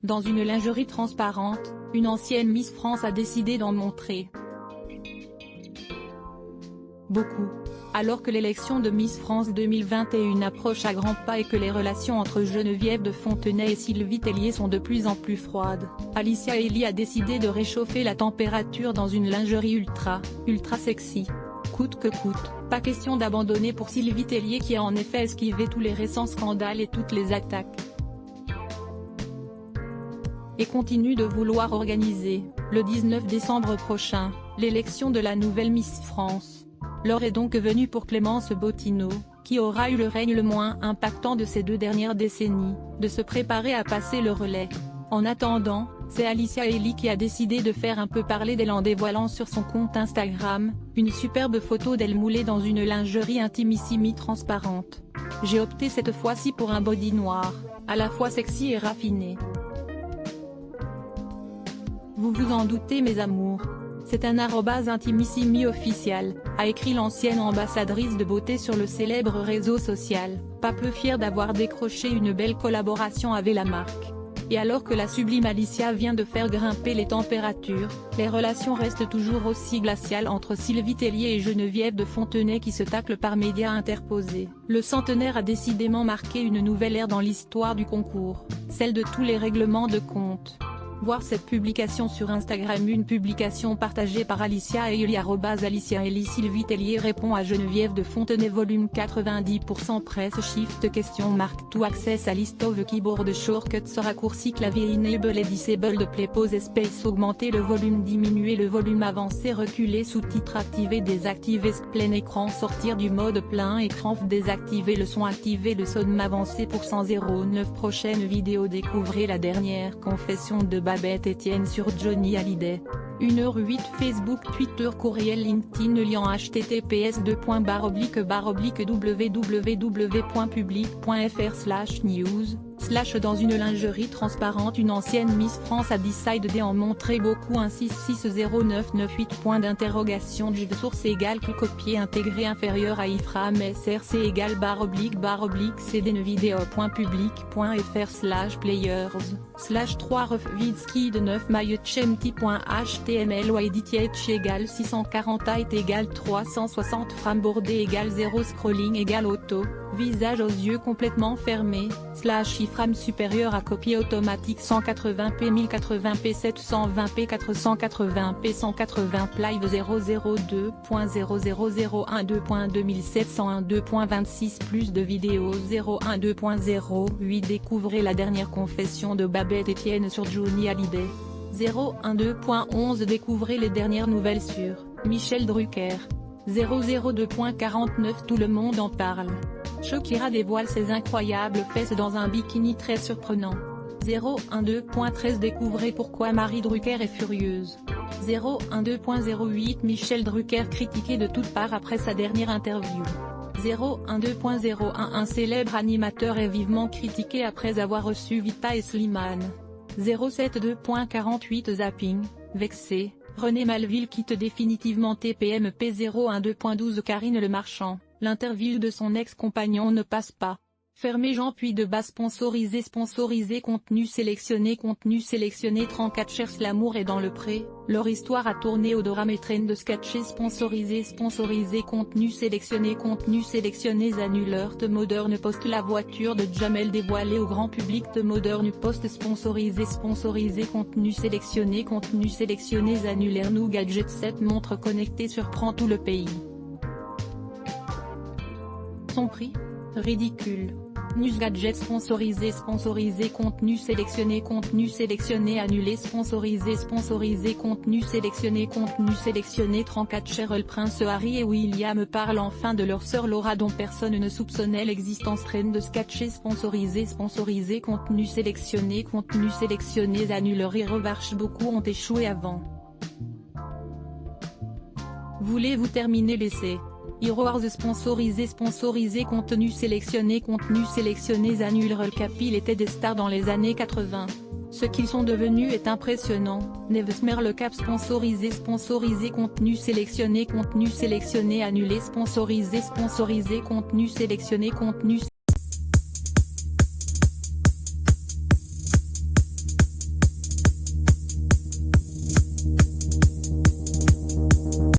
Dans une lingerie transparente, une ancienne Miss France a décidé d'en montrer beaucoup. Alors que l'élection de Miss France 2021 approche à grands pas et que les relations entre Geneviève de Fontenay et Sylvie Tellier sont de plus en plus froides, Alicia Elie a décidé de réchauffer la température dans une lingerie ultra sexy. Coûte que coûte, pas question d'abandonner pour Sylvie Tellier qui a en effet esquivé tous les récents scandales et toutes les attaques. Et continue de vouloir organiser, le 19 décembre prochain, l'élection de la nouvelle Miss France. L'heure est donc venue pour Clémence Bottineau, qui aura eu le règne le moins impactant de ces 2 dernières décennies, de se préparer à passer le relais. En attendant, c'est Alicia Elie qui a décidé de faire un peu parler d'elle en dévoilant sur son compte Instagram, une superbe photo d'elle moulée dans une lingerie intimissimi transparente. J'ai opté cette fois-ci pour un body noir, à la fois sexy et raffiné. Vous vous en doutez mes amours. C'est un @intimissimi officiel, a écrit l'ancienne ambassadrice de beauté sur le célèbre réseau social, pas peu fière d'avoir décroché une belle collaboration avec la marque. Et alors que la sublime Alicia vient de faire grimper les températures, les relations restent toujours aussi glaciales entre Sylvie Tellier et Geneviève de Fontenay qui se taclent par médias interposés. Le centenaire a décidément marqué une nouvelle ère dans l'histoire du concours, celle de tous les règlements de compte. Voir cette publication sur Instagram. Une publication partagée par Alicia Elie @Alicia Elie. Sylvie Tellier répond à Geneviève de Fontenay volume 90% presse shift question mark to access a list of keyboard shortcuts raccourci clavier enable et disable play pause space augmenter le volume diminuer le volume avancer reculer sous-titres activer désactiver plein écran sortir du mode plein écran désactiver le son activer le son avancer %09 prochaine vidéo découvrez la dernière confession de Babette Etienne sur Johnny Hallyday. 1h08 Facebook Twitter courriel LinkedIn lien https://www.public.fr/news/ dans une lingerie transparente. Une ancienne Miss France a décidé d'en montrer beaucoup. 1660998 point d'interrogation. De source égale que copier intégré inférieur à ifram src égale /public/cdnevideo.public.fr/players/3 de 9 maillotchemti.html ou edith égale 640 height égale 360 frame bordé égale 0 scrolling égale auto, visage aux yeux complètement fermés, /iframe supérieur à copie automatique 180p 1080p 720p 480p 180 live 002.00012.2701.2.26 plus de vidéos 012.08 découvrez la dernière confession de Babette Etienne sur Johnny Hallyday. 012.11 découvrez les dernières nouvelles sur Michel Drucker. 002.49 tout le monde en parle. Shakira dévoile ses incroyables fesses dans un bikini très surprenant. 012.13 découvrez pourquoi Marie Drucker est furieuse. 012.08 Michel Drucker critiqué de toutes parts après sa dernière interview. 012.01 un célèbre animateur est vivement critiqué après avoir reçu Vita et Slimane. 072.48 zapping, vexé, René Malville quitte définitivement TPMP. 012.12 Karine Le Marchand, l'interview de son ex-compagnon ne passe pas. Fermé Jean Puy de Bas sponsorisé contenu sélectionné 34 cherche l'amour est dans le pré, leur histoire a tourné au drame et traîne de sketchés sponsorisé contenu sélectionné annuleur de Modern Post la voiture de Jamel dévoilée au grand public de Modern Post sponsorisé contenu sélectionné annulaire Nous Gadget 7 montre connectée surprend tout le pays. Son prix ? Ridicule. News Gadget sponsorisé contenu sélectionné annulé sponsorisé contenu sélectionné 34 Cheryl Prince Harry et William parlent enfin de leur sœur Laura dont personne ne soupçonnait l'existence. Reine de sketchés sponsorisé contenu sélectionné annuleur et revanche beaucoup ont échoué avant. Voulez-vous terminer l'essai? Heroes sponsorisé contenu sélectionné annuleur. Le Capil était des stars dans les années 80. Ce qu'ils sont devenus est impressionnant. Nevesmer Le Cap sponsorisé contenu sélectionné annulé sponsorisé contenu sélectionné